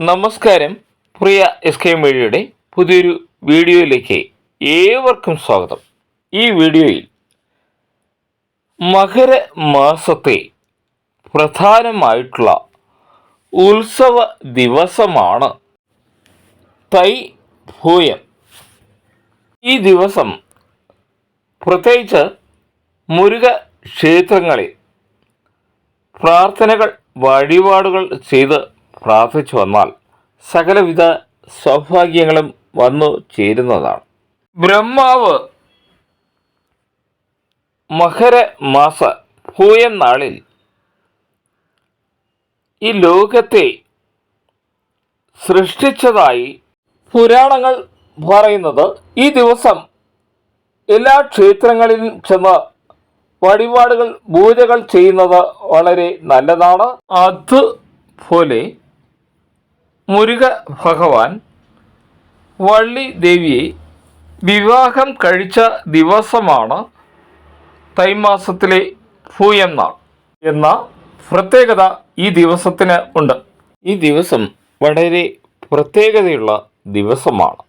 നമസ്കാരം. പ്രിയ SK മീഡിയയുടെ പുതിയൊരു വീഡിയോയിലേക്ക് ഏവർക്കും സ്വാഗതം. ഈ വീഡിയോയിൽ മകരമാസത്തെ പ്രധാനമായിട്ടുള്ള ഉത്സവ ദിവസമാണ് തൈപ്പൂയം. ഈ ദിവസം പ്രത്യേകിച്ച് മുരുക ക്ഷേത്രങ്ങളിൽ പ്രാർത്ഥനകൾ വഴിപാടുകൾ ചെയ്ത് പ്രാർത്ഥിച്ചു വന്നാൽ സകലവിധ സൗഭാഗ്യങ്ങളും വന്നു ചേരുന്നതാണ്. ബ്രഹ്മാവ് മകരമാസ പൂയം നാളിൽ ഈ ലോകത്തെ സൃഷ്ടിച്ചതായി പുരാണങ്ങൾ പറയുന്നത് ഈ ദിവസം എല്ലാ ക്ഷേത്രങ്ങളിലും ചെന്ന് വഴിപാടുകൾ പൂജകൾ ചെയ്യുന്നത് വളരെ നല്ലതാണ്. അതുപോലെ മുരുക ഭഗവാൻ വള്ളി ദേവിയെ വിവാഹം കഴിച്ച ദിവസമാണ് തൈമാസത്തിലെ പൂയം നാൾ എന്ന പ്രത്യേകത ഈ ദിവസത്തിന് ഉണ്ട്. ഈ ദിവസം വളരെ പ്രത്യേകതയുള്ള ദിവസമാണ്.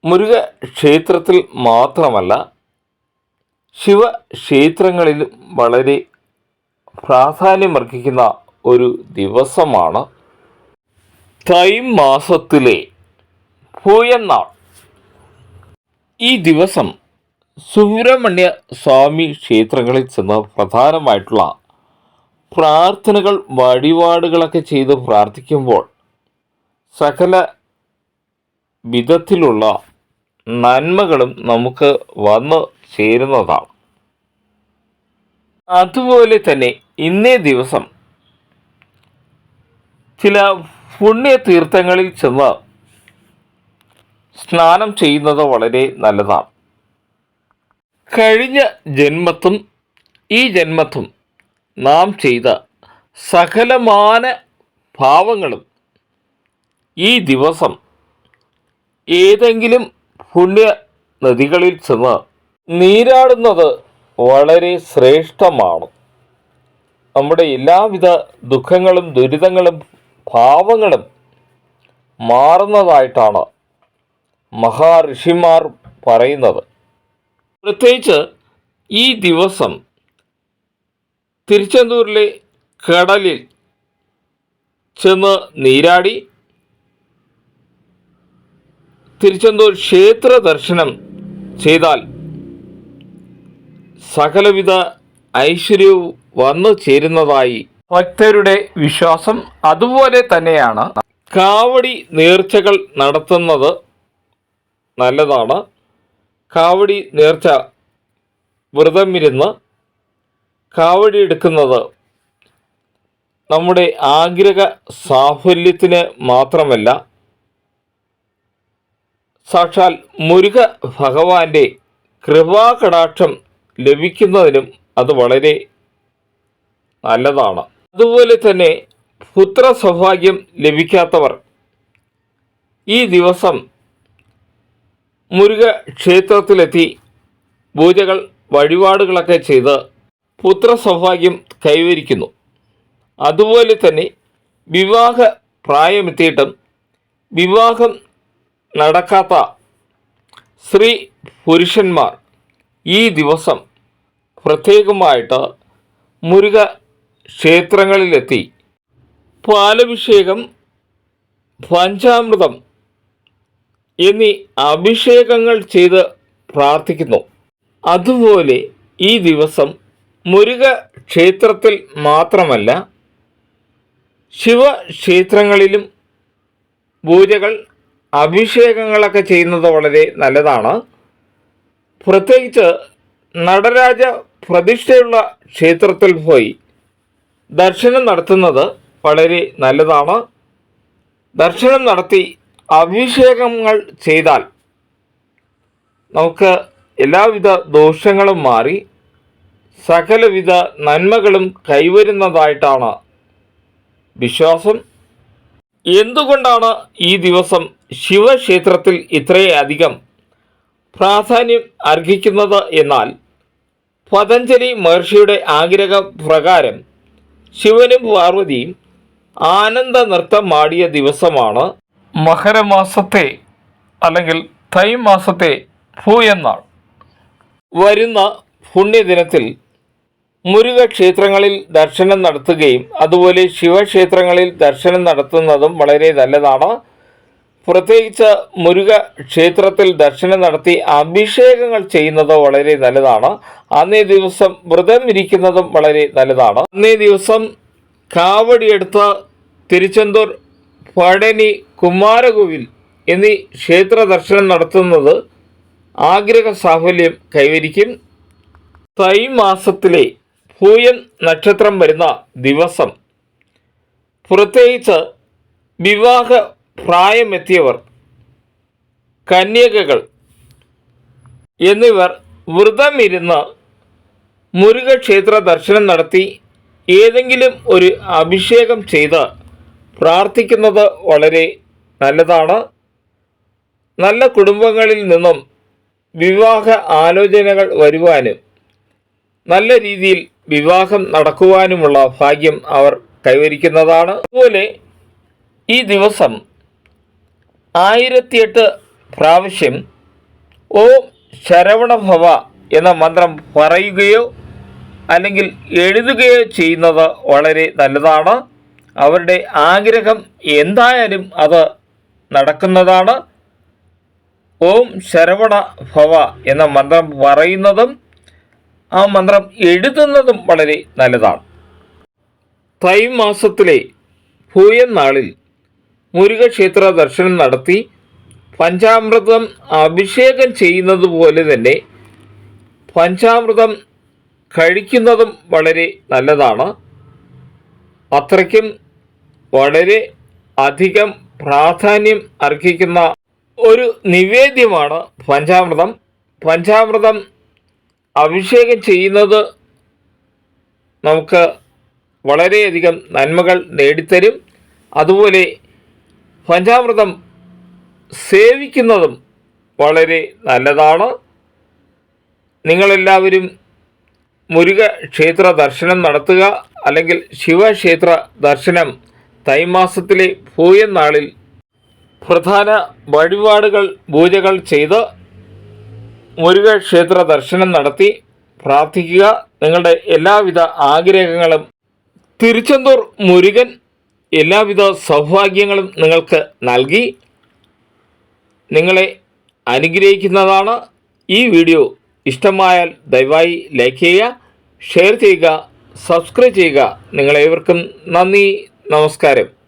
മുരുക ക്ഷേത്രത്തിൽ മാത്രമല്ല ശിവക്ഷേത്രങ്ങളിലും വളരെ പ്രാധാന്യമർഹിക്കുന്ന ഒരു ദിവസമാണ് തൈമാസത്തിലെ പൂയം നാൾ. ഈ ദിവസം സുബ്രഹ്മണ്യ സ്വാമി ക്ഷേത്രങ്ങളിൽ ചെന്ന് പ്രധാനമായിട്ടുള്ള പ്രാർത്ഥനകൾ വഴിപാടുകളൊക്കെ ചെയ്ത് പ്രാർത്ഥിക്കുമ്പോൾ സകല വിധത്തിലുള്ള നന്മകളും നമുക്ക് വന്നു ചേരുന്നതാണ്. അതുപോലെ തന്നെ ഇന്നേ ദിവസം ചില പുണ്യതീർത്ഥങ്ങളിൽ ചെന്ന് സ്നാനം ചെയ്യുന്നത് വളരെ നല്ലതാണ്. കഴിഞ്ഞ ജന്മത്തും ഈ ജന്മത്തും നാം ചെയ്ത സകലമാന പാവങ്ങളും ഈ ദിവസം ഏതെങ്കിലും പുണ്യ നദികളിൽ ചെന്ന് നീരാടുന്നത് വളരെ ശ്രേഷ്ഠമാണ്. നമ്മുടെ എല്ലാവിധ ദുഃഖങ്ങളും ദുരിതങ്ങളും പാവങ്ങളും മാറുന്നതായിട്ടാണ് മഹാഋഷിമാർ പറയുന്നത്. പ്രത്യേകിച്ച് ഈ ദിവസം തിരുച്ചെന്തൂരിലെ കടലിൽ ചെന്ന് നീരാടി തിരുച്ചെന്തൂർ ക്ഷേത്ര ദർശനം ചെയ്താൽ സകലവിധ ഐശ്വര്യവും വന്നു ചേരുന്നതായി ഭക്തരുടെ വിശ്വാസം. അതുപോലെ തന്നെയാണ് കാവടി നേർച്ചകൾ നടത്തുന്നത് നല്ലതാണ്. കാവടി നേർച്ച വ്രതമിരുന്ന് കാവടി എടുക്കുന്നത് നമ്മുടെ ആഗ്രഹ സാഫല്യത്തിന് മാത്രമല്ല, സാക്ഷാൽ മുരുക ഭഗവാന്റെ കൃപാകടാക്ഷം ലഭിക്കുന്നതിനും അത് വളരെ നല്ലതാണ്. അതുപോലെ തന്നെ പുത്ര സൗഭാഗ്യം ലഭിക്കാത്തവർ ഈ ദിവസം മുരുക ക്ഷേത്രത്തിലെത്തി പൂജകൾ വഴിപാടുകളൊക്കെ ചെയ്ത് പുത്ര സൗഭാഗ്യം കൈവരിക്കുന്നു. അതുപോലെ തന്നെ വിവാഹ പ്രായമെത്തിയിട്ടും വിവാഹം നടക്കാത്ത സ്ത്രീ പുരുഷന്മാർ ഈ ദിവസം പ്രത്യേകമായിട്ട് മുരുക ക്ഷേത്രങ്ങളിലെത്തി പാലഭിഷേകം, പഞ്ചാമൃതം എന്നീ അഭിഷേകങ്ങൾ ചെയ്ത് പ്രാർത്ഥിക്കുന്നു. അതുപോലെ ഈ ദിവസം മുരുക ക്ഷേത്രത്തിൽ മാത്രമല്ല ശിവക്ഷേത്രങ്ങളിലും പൂജകൾ അഭിഷേകങ്ങളൊക്കെ ചെയ്യുന്നത് വളരെ നല്ലതാണ്. പ്രത്യേകിച്ച് നടരാജ പ്രതിഷ്ഠയുള്ള ക്ഷേത്രത്തിൽ പോയി ദർശനം നടത്തുന്നത് വളരെ നല്ലതാണ്. ദർശനം നടത്തി അഭിഷേകങ്ങൾ ചെയ്താൽ നമുക്ക് എല്ലാവിധ ദോഷങ്ങളും മാറി സകലവിധ നന്മകളും കൈവരുന്നതായിട്ടാണ് വിശ്വാസം. എന്തുകൊണ്ടാണ് ഈ ദിവസം ശിവക്ഷേത്രത്തിൽ ഇത്രയധികം പ്രാധാന്യം അർഹിക്കുന്നത് എന്നാൽ പതഞ്ജലി മഹർഷിയുടെ ആഗ്രഹപ്രകാരം ശിവനും പാർവതിയും ആനന്ദ നൃത്തം ആടിയ ദിവസമാണ് മകരമാസത്തെ അല്ലെങ്കിൽ തൈ മാസത്തെ ഭൂയന്നാൾ. വരുന്ന പുണ്യദിനത്തിൽ മുരുക ക്ഷേത്രങ്ങളിൽ ദർശനം നടത്തുകയും അതുപോലെ ശിവക്ഷേത്രങ്ങളിൽ ദർശനം നടത്തുന്നതും വളരെ നല്ലതാണ്. പ്രത്യേകിച്ച് മുരുക ക്ഷേത്രത്തിൽ ദർശനം നടത്തി അഭിഷേകങ്ങൾ ചെയ്യുന്നത് വളരെ നല്ലതാണ്. അന്നേ ദിവസം വ്രതം ഇരിക്കുന്നതും വളരെ നല്ലതാണ്. അന്നേ ദിവസം കാവടിയെടുത്ത് തിരുച്ചെന്തൂർ, പഴനി, കുമാരകോവിൽ എന്നീ ക്ഷേത്ര ദർശനം നടത്തുന്നത് ആഗ്രഹ സാഫല്യം കൈവരിക്കും. തൈ മാസത്തിലെ പൂയം നക്ഷത്രം വരുന്ന ദിവസം പ്രത്യേകിച്ച് വിവാഹ പ്രായമെത്തിയവർ, കന്യകകൾ എന്നിവർ വ്രതമിരുന്ന് മുരുകക്ഷേത്ര ദർശനം നടത്തി ഏതെങ്കിലും ഒരു അഭിഷേകം ചെയ്ത് പ്രാർത്ഥിക്കുന്നത് വളരെ നല്ലതാണ്. നല്ല കുടുംബങ്ങളിൽ നിന്നും വിവാഹ ആലോചനകൾ വരുവാനും നല്ല രീതിയിൽ വിവാഹം നടക്കുവാനുമുള്ള ഭാഗ്യം അവർ കൈവരിക്കുന്നതാണ്. അതുപോലെ ഈ ദിവസം 1008 പ്രാവശ്യം ഓം ശരവണഭവ എന്ന മന്ത്രം പറയുകയോ അല്ലെങ്കിൽ എഴുതുകയോ ചെയ്യുന്നത് വളരെ നല്ലതാണ്. അവരുടെ ആഗ്രഹം എന്തായാലും അത് നടക്കുന്നതാണ്. ഓം ശരവണ ഭവ എന്ന മന്ത്രം പറയുന്നതും ആ മന്ത്രം എഴുതുന്നതും വളരെ നല്ലതാണ്. തൈ മാസത്തിലെ പൂയം നാളിൽ മുരുകക്ഷേത്ര ദർശനം നടത്തി പഞ്ചാമൃതം അഭിഷേകം ചെയ്യുന്നത് പോലെ തന്നെ പഞ്ചാമൃതം കഴിക്കുന്നതും വളരെ നല്ലതാണ്. അത്രയ്ക്കും വളരെ അധികം പ്രാധാന്യം അർഹിക്കുന്ന ഒരു നിവേദ്യമാണ് പഞ്ചാമൃതം. പഞ്ചാമൃതം അഭിഷേകം ചെയ്യുന്നത് നമുക്ക് വളരെയധികം നന്മകൾ നേടിത്തരും. അതുപോലെ പഞ്ചാമൃതം സേവിക്കുന്നതും വളരെ നല്ലതാണ്. നിങ്ങളെല്ലാവരും മുരുക ക്ഷേത്ര ദർശനം നടത്തുക, അല്ലെങ്കിൽ ശിവക്ഷേത്ര ദർശനം തൈമാസത്തിലെ പൂയം നാളിൽ പ്രധാന വഴിപാടുകൾ പൂജകൾ ചെയ്ത് മുരുക ക്ഷേത്ര ദർശനം നടത്തി പ്രാർത്ഥിക്കുക. നിങ്ങളുടെ എല്ലാവിധ ആഗ്രഹങ്ങളും തിരുച്ചെന്തൂർ മുരുകൻ എല്ലാവിധ സൗഭാഗ്യങ്ങളും നിങ്ങൾക്ക് നൽകി നിങ്ങളെ അനുഗ്രഹിക്കുന്നതാണ്. ഈ വീഡിയോ ഇഷ്ടമായാൽ ദയവായി ലൈക്ക് ചെയ്യുക, ഷെയർ ചെയ്യുക, സബ്സ്ക്രൈബ് ചെയ്യുക. നിങ്ങളേവർക്കും നന്ദി, നമസ്കാരം.